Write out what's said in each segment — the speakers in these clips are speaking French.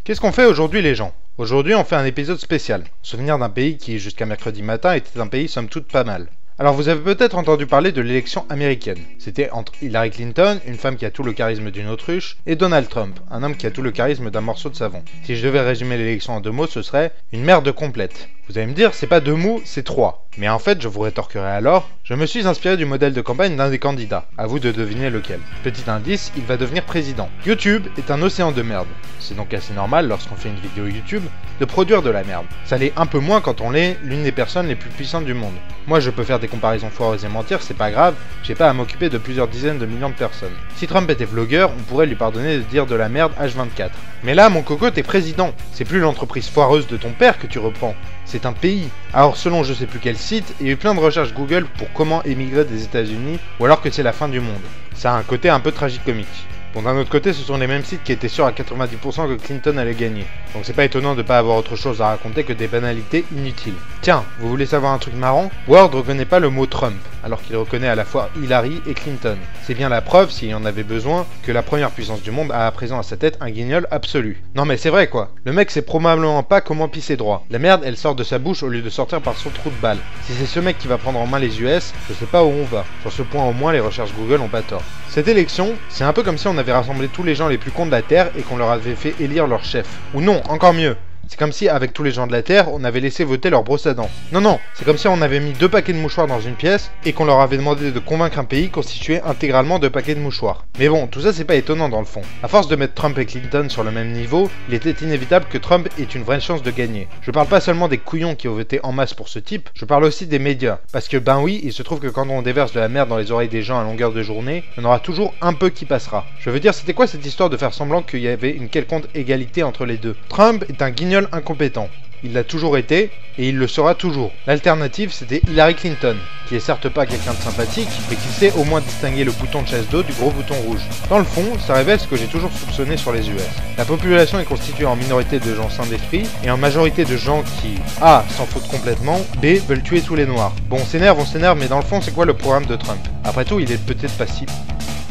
Qu'est-ce qu'on fait aujourd'hui les gens? Aujourd'hui on fait un épisode spécial, souvenir d'un pays qui jusqu'à mercredi matin était un pays somme toute pas mal. Alors vous avez peut-être entendu parler de l'élection américaine. C'était entre Hillary Clinton, une femme qui a tout le charisme d'une autruche, et Donald Trump, un homme qui a tout le charisme d'un morceau de savon. Si je devais résumer l'élection en deux mots, ce serait une merde complète. Vous allez me dire, c'est pas deux mots, c'est trois. Mais en fait, je vous rétorquerai alors, je me suis inspiré du modèle de campagne d'un des candidats. À vous de deviner lequel. Petit indice, il va devenir président. YouTube est un océan de merde. C'est donc assez normal, lorsqu'on fait une vidéo YouTube, de produire de la merde. Ça l'est un peu moins quand on l'est l'une des personnes les plus puissantes du monde. Moi, je peux faire des comparaisons foireuses et mentir, c'est pas grave, j'ai pas à m'occuper de plusieurs dizaines de millions de personnes. Si Trump était vlogueur, on pourrait lui pardonner de dire de la merde H24. Mais là, mon coco, t'es président. C'est plus l'entreprise foireuse de ton père que tu reprends. C'est un pays. Alors selon je sais plus quel site, il y a eu plein de recherches Google pour comment émigrer des États-Unis, ou alors que c'est la fin du monde. Ça a un côté un peu tragicomique. Bon, d'un autre côté, ce sont les mêmes sites qui étaient sûrs à 90% que Clinton allait gagner. Donc c'est pas étonnant de pas avoir autre chose à raconter que des banalités inutiles. Tiens, vous voulez savoir un truc marrant? Word reconnaît pas le mot Trump, alors qu'il reconnaît à la fois Hillary et Clinton. C'est bien la preuve, s'il y en avait besoin, que la première puissance du monde a à présent à sa tête un guignol absolu. Non mais c'est vrai quoi, le mec sait probablement pas comment pisser droit. La merde, elle sort de sa bouche au lieu de sortir par son trou de balle. Si c'est ce mec qui va prendre en main les US, je sais pas où on va. Sur ce point au moins, les recherches Google ont pas tort. Cette élection, c'est un peu comme si on avait rassemblé tous les gens les plus cons de la Terre et qu'on leur avait fait élire leur chef. Ou non, encore mieux. C'est comme si, avec tous les gens de la Terre, on avait laissé voter leur brosse à dents. Non, c'est comme si on avait mis 2 paquets de mouchoirs dans une pièce et qu'on leur avait demandé de convaincre un pays constitué intégralement de paquets de mouchoirs. Mais bon, tout ça c'est pas étonnant dans le fond. À force de mettre Trump et Clinton sur le même niveau, il était inévitable que Trump ait une vraie chance de gagner. Je parle pas seulement des couillons qui ont voté en masse pour ce type, je parle aussi des médias. Parce que ben oui, il se trouve que quand on déverse de la merde dans les oreilles des gens à longueur de journée, on aura toujours un peu qui passera. Je veux dire, c'était quoi cette histoire de faire semblant qu'il y avait une quelconque égalité entre les deux? Trump est un guignol incompétent. Il l'a toujours été, et il le sera toujours. L'alternative, c'était Hillary Clinton, qui est certes pas quelqu'un de sympathique, mais qui sait au moins distinguer le bouton de chasse d'eau du gros bouton rouge. Dans le fond, ça révèle ce que j'ai toujours soupçonné sur les US. La population est constituée en minorité de gens sains d'esprit, et en majorité de gens qui, A, s'en foutent complètement, B, veulent tuer tous les noirs. Bon, on s'énerve, mais dans le fond, c'est quoi le programme de Trump? Après tout, il est peut-être pas si...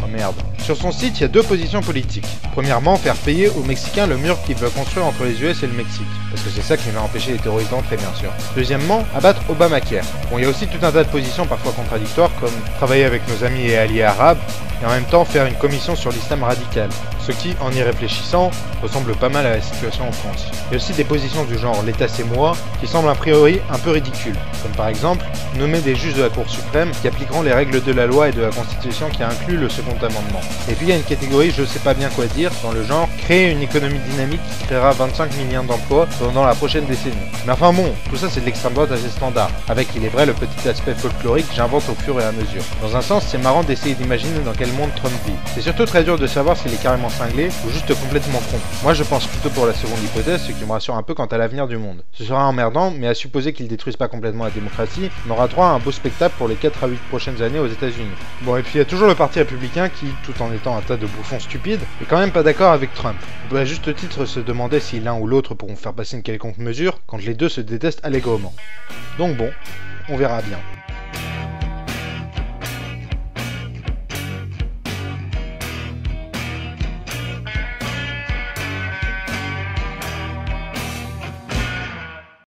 Oh merde. Sur son site, il y a deux positions politiques. Premièrement, faire payer aux Mexicains le mur qu'il veut construire entre les US et le Mexique. Parce que c'est ça qui va empêcher les terroristes d'entrer, bien sûr. Deuxièmement, abattre Obamacare. Bon, il y a aussi tout un tas de positions parfois contradictoires, comme travailler avec nos amis et alliés arabes, et en même temps faire une commission sur l'islam radical. Ce qui, en y réfléchissant, ressemble pas mal à la situation en France. Il y a aussi des positions du genre l'État c'est moi, qui semblent a priori un peu ridicules. Comme par exemple, nommer des juges de la Cour suprême qui appliqueront les règles de la loi et de la Constitution qui inclut le second amendement. Et puis il y a une catégorie je sais pas bien quoi dire, dans le genre créer une économie dynamique qui créera 25 millions d'emplois pendant la prochaine décennie. Mais enfin bon, tout ça c'est de l'extrême droite assez standard, avec il est vrai le petit aspect folklorique que j'invente au fur et à mesure. Dans un sens, c'est marrant d'essayer d'imaginer dans quel monde Trump vit. C'est surtout très dur de savoir s'il est carrément cinglé ou juste complètement con. Moi je pense plutôt pour la seconde hypothèse, ce qui me rassure un peu quant à l'avenir du monde. Ce sera emmerdant, mais à supposer qu'il détruise pas complètement la démocratie, on aura droit à un beau spectacle pour les 4 à 8 prochaines années aux États-Unis. Bon, et puis il y a toujours le parti républicain qui, tout en étant un tas de bouffons stupides, est quand même pas d'accord avec Trump. On peut à juste titre se demander si l'un ou l'autre pourront faire passer une quelconque mesure quand les deux se détestent allègrement. Donc bon, on verra bien.